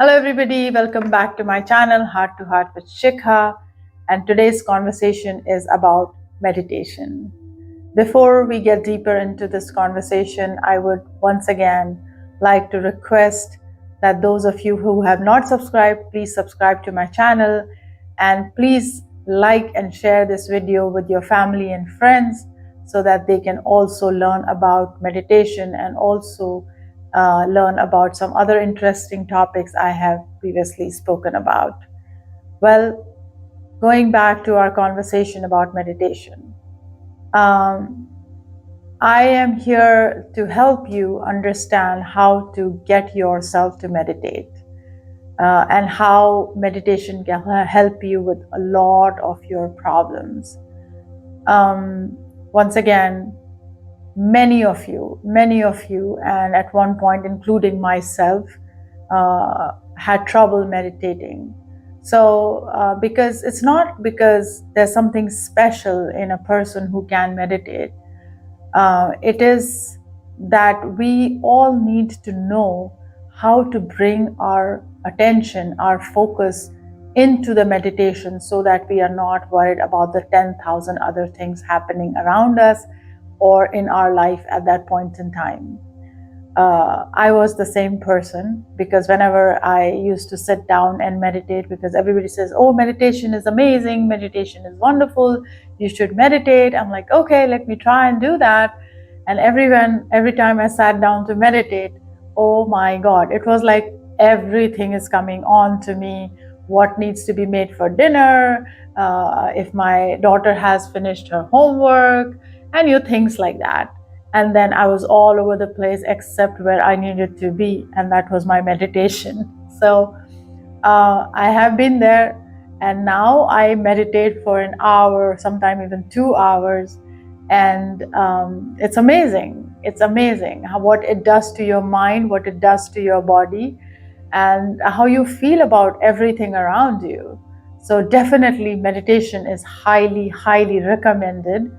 Hello everybody, welcome back to my channel Heart to Heart with Shikha, and today's conversation is about meditation. Before we get deeper into this conversation, I would once again like to request that those of you who have not subscribed, please subscribe to my channel, and please like and share this video with your family and friends so that they can also learn about meditation and also learn about some other interesting topics I have previously spoken about. Well, going back to our conversation about meditation, I am here to help you understand how to get yourself to meditate and how meditation can help you with a lot of your problems. Once again, many of you, and at one point, including myself, had trouble meditating. So, because it's not because there's something special in a person who can meditate, it is that we all need to know how to bring our attention, our focus into the meditation so that we are not worried about the 10,000 other things happening around us or in our life at that point in time. I was the same person, because whenever I used to sit down and meditate, because everybody says, oh, meditation is amazing, meditation is wonderful, you should meditate. I'm like, okay, let me try and do that. And every time I sat down to meditate, oh my God, it was like everything is coming on to me. What needs to be made for dinner, if my daughter has finished her homework, and things like that. And then I was all over the place except where I needed to be, and that was my meditation. So I have been there, and now I meditate for an hour, sometimes even 2 hours, and it's amazing. It's amazing what it does to your mind, what it does to your body, and how you feel about everything around you. So definitely meditation is highly, highly recommended.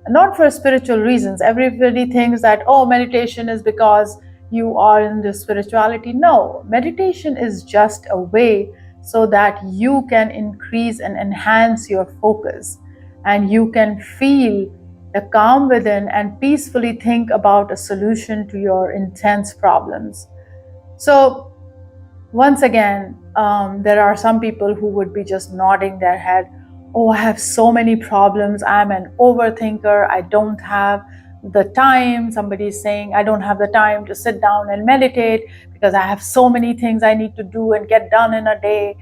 Not for spiritual reasons. Everybody thinks that, oh, meditation is because you are into spirituality. No, meditation is just a way so that you can increase and enhance your focus, and you can feel the calm within and peacefully think about a solution to your intense problems. So once again, there are some people who would be just nodding their head, oh, I have so many problems, I'm an overthinker, I don't have the time. Somebody is saying, I don't have the time to sit down and meditate because I have so many things I need to do and get done in a day.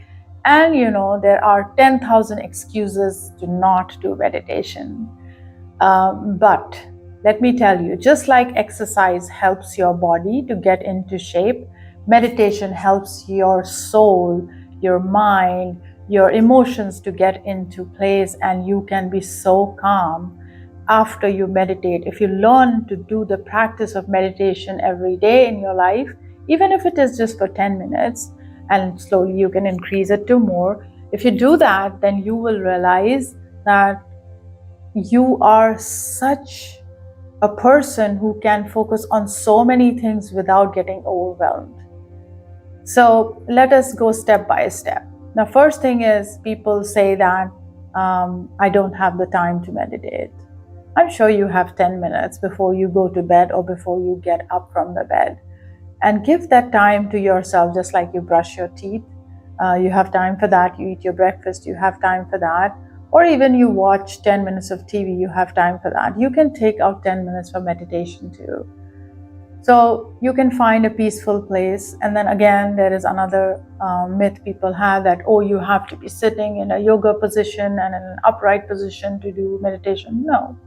And there are 10,000 excuses to not do meditation. But let me tell you, just like exercise helps your body to get into shape, meditation helps your soul, your mind, your emotions to get into place, and you can be so calm after you meditate. If you learn to do the practice of meditation every day in your life, even if it is just for 10 minutes, and slowly you can increase it to more, if you do that, then you will realize that you are such a person who can focus on so many things without getting overwhelmed. So let us go step by step. Now, first thing is, people say that I don't have the time to meditate. I'm sure you have 10 minutes before you go to bed or before you get up from the bed. And give that time to yourself, just like you brush your teeth. You have time for that. You eat your breakfast, you have time for that. Or even you watch 10 minutes of TV, you have time for that. You can take out 10 minutes for meditation too. So you can find a peaceful place. And then again, there is another myth people have that, oh, you have to be sitting in a yoga position and in an upright position to do meditation. No,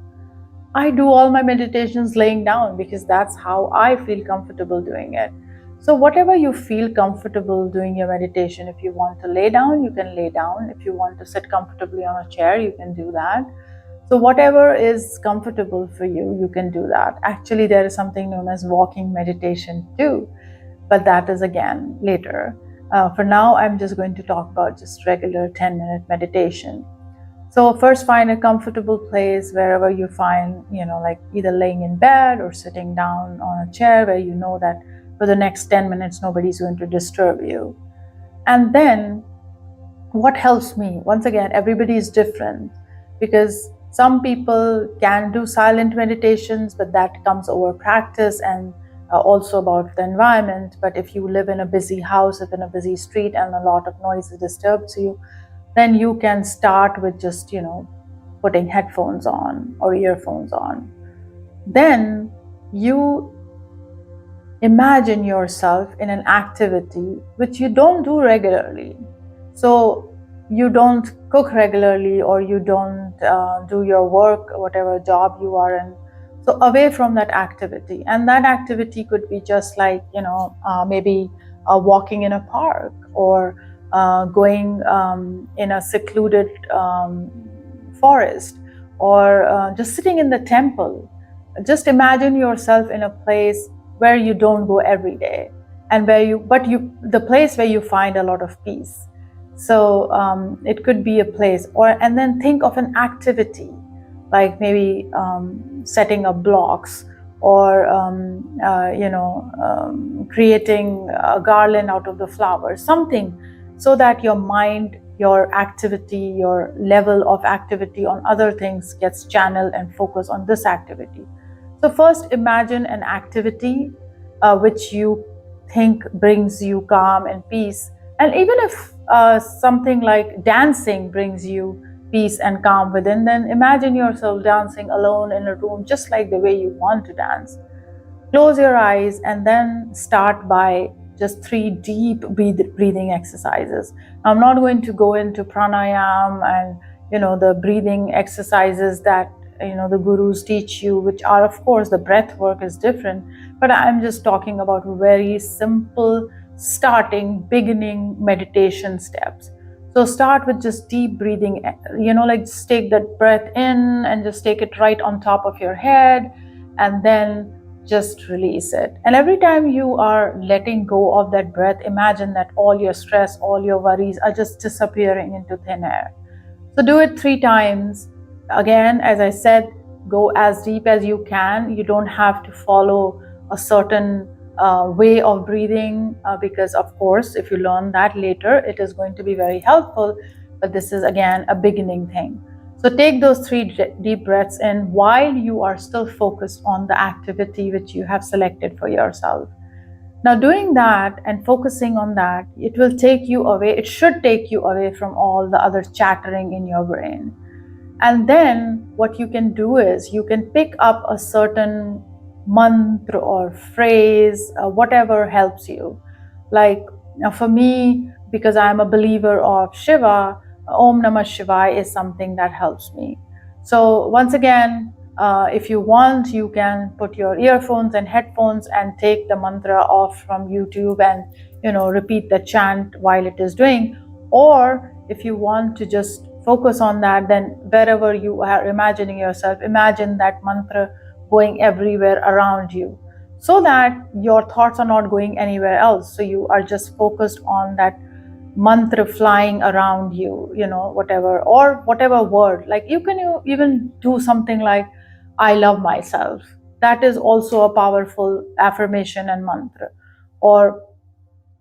I do all my meditations laying down because that's how I feel comfortable doing it. So whatever you feel comfortable doing your meditation, if you want to lay down, you can lay down. If you want to sit comfortably on a chair, you can do that. So whatever is comfortable for you, you can do that. Actually, there is something known as walking meditation too, but that is again later. For now, I'm just going to talk about just regular 10-minute meditation. So first, find a comfortable place wherever you find, like either laying in bed or sitting down on a chair where you know that for the next 10 minutes, nobody's going to disturb you. And then what helps me, once again, everybody is different, because some people can do silent meditations, but that comes over practice and also about the environment. But if you live in a busy house, if in a busy street and a lot of noise disturbs you, then you can start with just, putting headphones on or earphones on. Then you imagine yourself in an activity which you don't do regularly. So you don't cook regularly, or you don't do your work, whatever job you are in. So away from that activity. And that activity could be just like, maybe walking in a park, or going in a secluded forest, or just sitting in the temple. Just imagine yourself in a place where you don't go every day, and the place where you find a lot of peace. So it could be a place, and then think of an activity, like maybe setting up blocks, or creating a garland out of the flowers, something, so that your mind, your activity, your level of activity on other things gets channeled and focus on this activity. So first imagine an activity which you think brings you calm and peace. And even if something like dancing brings you peace and calm within, then imagine yourself dancing alone in a room, just like the way you want to dance. Close your eyes and then start by just 3 deep breathing exercises. I'm not going to go into pranayam and the breathing exercises that the gurus teach you, which are, of course, the breath work is different, but I'm just talking about very simple beginning meditation steps. So start with just deep breathing, like just take that breath in and just take it right on top of your head, and then just release it. And every time you are letting go of that breath, imagine that all your stress, all your worries are just disappearing into thin air. So do it 3 times. Again, as I said, go as deep as you can. You don't have to follow a certain way of breathing, because of course, if you learn that later, it is going to be very helpful. But this is, again, a beginning thing. So take those 3 deep breaths in while you are still focused on the activity which you have selected for yourself. Now, doing that and focusing on that, it should take you away from all the other chattering in your brain. And then what you can do is you can pick up a certain mantra or phrase, whatever helps you. Like for me, because I'm a believer of Shiva, Om Namah Shivaya is something that helps me. So once again, if you want, you can put your earphones and headphones and take the mantra off from YouTube and repeat the chant while it is doing. Or if you want to just focus on that, then wherever you are imagining yourself, imagine that mantra going everywhere around you, so that your thoughts are not going anywhere else. So you are just focused on that mantra flying around you, whatever word. Like you can even do something like, I love myself. That is also a powerful affirmation and mantra. Or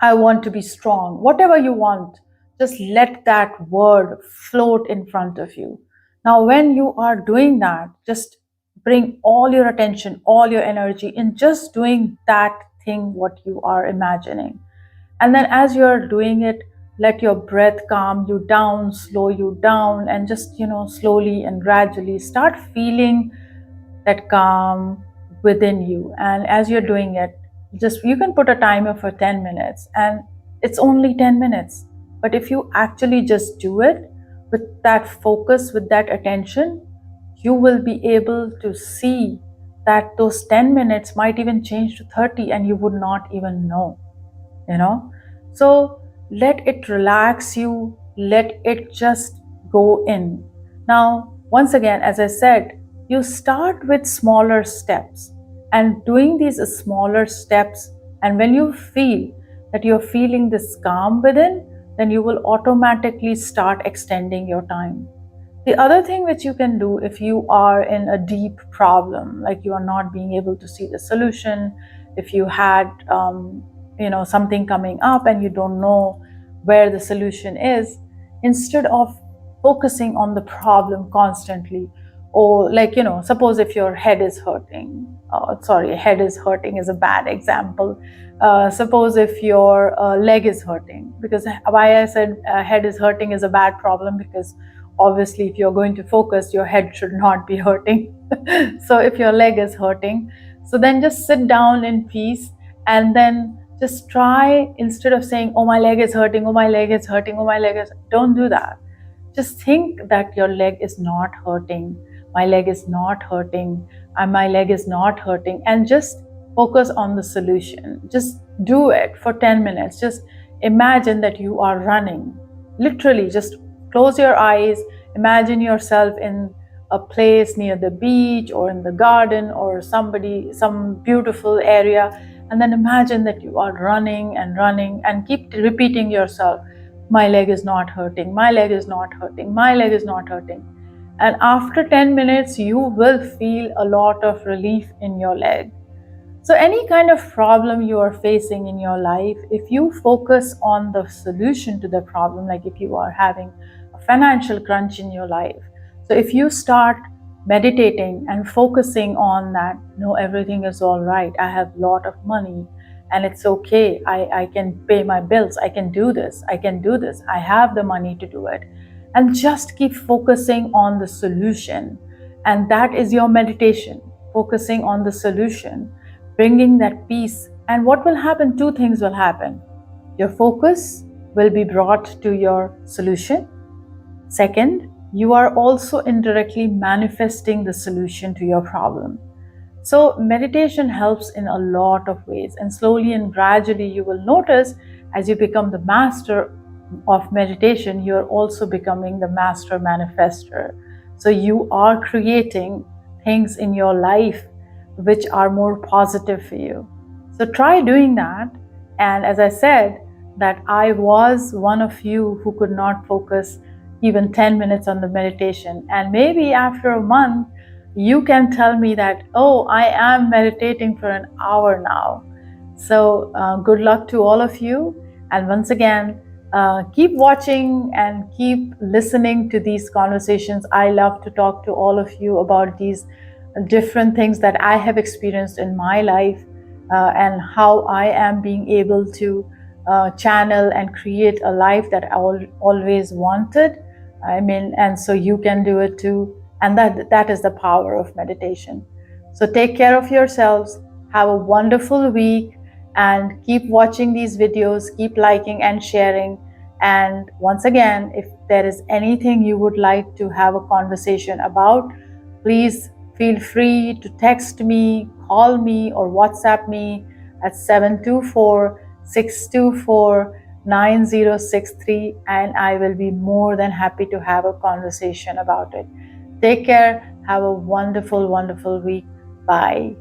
I want to be strong. Whatever you want, just let that word float in front of you. Now, when you are doing that, just bring all your attention, all your energy in just doing that thing, what you are imagining. And then as you're doing it, let your breath calm you down, slow you down, and just, slowly and gradually start feeling that calm within you. And as you're doing it, you can put a timer for 10 minutes, and it's only 10 minutes. But if you actually just do it with that focus, with that attention, you will be able to see that those 10 minutes might even change to 30 and you would not even know. So let it relax you, let it just go in. Now, once again, as I said, you start with smaller steps, and doing these smaller steps, and when you feel that you're feeling this calm within, then you will automatically start extending your time. The other thing which you can do, if you are in a deep problem, like you are not being able to see the solution, if you had something coming up and you don't know where the solution is, instead of focusing on the problem constantly. Or, like, suppose if your head is hurting, sorry, head is hurting is a bad example. Suppose if your leg is hurting, because why I said head is hurting is a bad problem, because obviously if you're going to focus, your head should not be hurting. So if your leg is hurting, so then just sit down in peace, and then just try, instead of saying, oh, my leg is hurting, oh, my leg is hurting, oh, my leg is, don't do that. Just think that your leg is not hurting. My leg is not hurting, and my leg is not hurting. And just focus on the solution. Just do it for 10 minutes. Just imagine that you are running. Literally, just close your eyes. Imagine yourself in a place near the beach or in the garden or some beautiful area. And then imagine that you are running and running, and keep repeating yourself, my leg is not hurting, my leg is not hurting, my leg is not hurting. And after 10 minutes, you will feel a lot of relief in your leg. So any kind of problem you are facing in your life, if you focus on the solution to the problem, like if you are having a financial crunch in your life, so if you start meditating and focusing on that, no, everything is all right, I have a lot of money and it's okay, I can pay my bills, I can do this, I have the money to do it. And just keep focusing on the solution. And that is your meditation, focusing on the solution, bringing that peace. And what will happen? Two things will happen. Your focus will be brought to your solution. Second, you are also indirectly manifesting the solution to your problem. So meditation helps in a lot of ways, and slowly and gradually you will notice, as you become the master of meditation, you're also becoming the master manifester. So you are creating things in your life which are more positive for you. So try doing that. And as I said, that I was one of you who could not focus even 10 minutes on the meditation. And maybe after a month, you can tell me that, oh, I am meditating for an hour now. So good luck to all of you. And once again, keep watching and keep listening to these conversations. I love to talk to all of you about these different things that I have experienced in my life, and how I am being able to channel and create a life that I always wanted. I mean, and so you can do it too. And that is the power of meditation. So take care of yourselves. Have a wonderful week, and keep watching these videos, keep liking and sharing. And once again, if there is anything you would like to have a conversation about, please feel free to text me, call me, or WhatsApp me at 724-624-9063, and I will be more than happy to have a conversation about it. Take care. Have a wonderful, wonderful week. Bye.